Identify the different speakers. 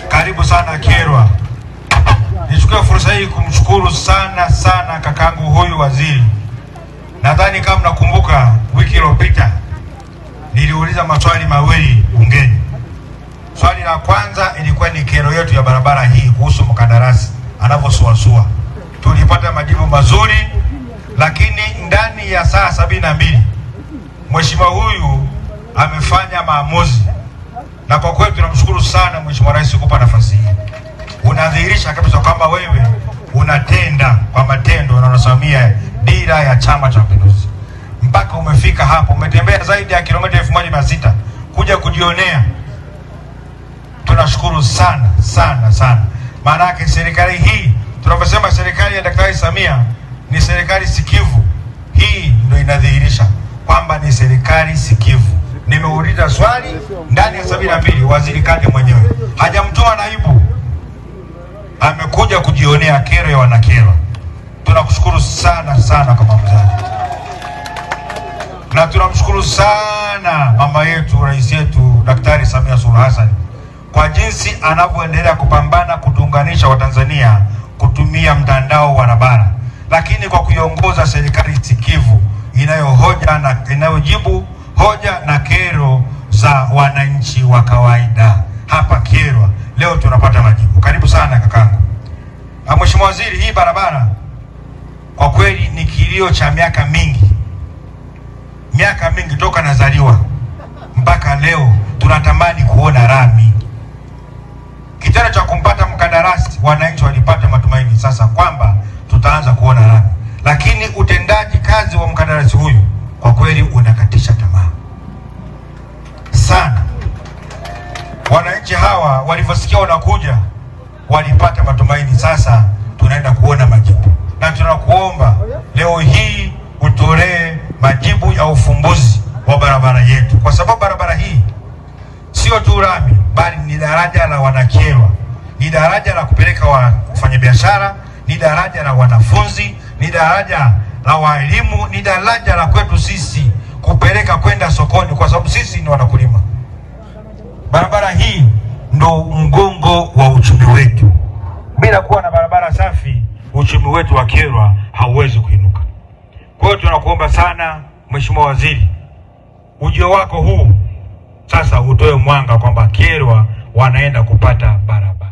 Speaker 1: Karibu sana Kyerwa. Nichukue fursa hii kumshukuru sana kakangu huyu waziri. Nadhani kama mnakumbuka wiki iliyopita niliuliza maswali mawili bungeni. Swali la kwanza ilikuwa ni kero yetu ya barabara hii kuhusu mkandarasi anavyosuasua. Tulipata majibu mazuri, lakini ndani ya saa 72 mheshimiwa huyu amefanya maamuzi, na kwa kweli tunamshukuru sana Mheshimiwa Rais kukupa nafasi hii. Unadhihirisha kabisa kwamba wewe unatenda kwa matendo na unasimamia dira ya Chama cha Mapinduzi. Mpaka umefika hapo, umetembea zaidi ya kilomita 1600 kuja kujionea. Tunashukuru sana. Maana yake serikali hii, tunaposema serikali ya Daktari Samia ni serikali sikivu, hii ndio inadhihirisha kwamba ni serikali sikivu. Nimeuliza swali ndani ya 72, waziri Kade mwenyewe hajamtoa naibu, amekuja kujionea kero ya wanakyerwa. Tunakushukuru sana kwa maamuzi yako, na tunamshukuru sana mama yetu, rais yetu Daktari Samia Suluhu Hassan kwa jinsi anavyoendelea kupambana kutuunganisha Watanzania kutumia mtandao wa barabara, lakini kwa kuiongoza serikali sikivu inayohoja na inayojibu hoja na kero za wananchi wa kawaida. Hapa Kyerwa leo tunapata majibu. Karibu sana kakangu. Mheshimiwa Waziri, hii barabara kwa kweli ni kilio cha miaka mingi toka nazaliwa mpaka leo tunatamani kuona rami. Kitendo cha kumpata mkandarasi, wananchi walipata matumaini sasa kwamba tutaanza kuona rami, lakini utendaji kazi wa mkandarasi huyu kwa kweli unakatisha tamaa sana. Wananchi hawa walivyosikia unakuja walipata matumaini, sasa tunaenda kuona majibu, na tunakuomba leo hii utolee majibu ya ufumbuzi wa barabara yetu, kwa sababu barabara hii sio tu rami, bali ni daraja la wanakyerwa, ni daraja la kupeleka wafanyabiashara, ni daraja la wanafunzi, ni daraja la walimu, ni daraja la kwetu sisi kupeleka kwenda sokoni, kwa sababu sisi ni wanakulima. Barabara hii ndo mgongo wa uchumi wetu. Bila kuwa na barabara safi, uchumi wetu wa Kyerwa hauwezi kuinuka. Kwa hiyo tunakuomba sana Mheshimiwa Waziri, ujio wako huu sasa utoe mwanga kwamba Kyerwa wanaenda kupata barabara.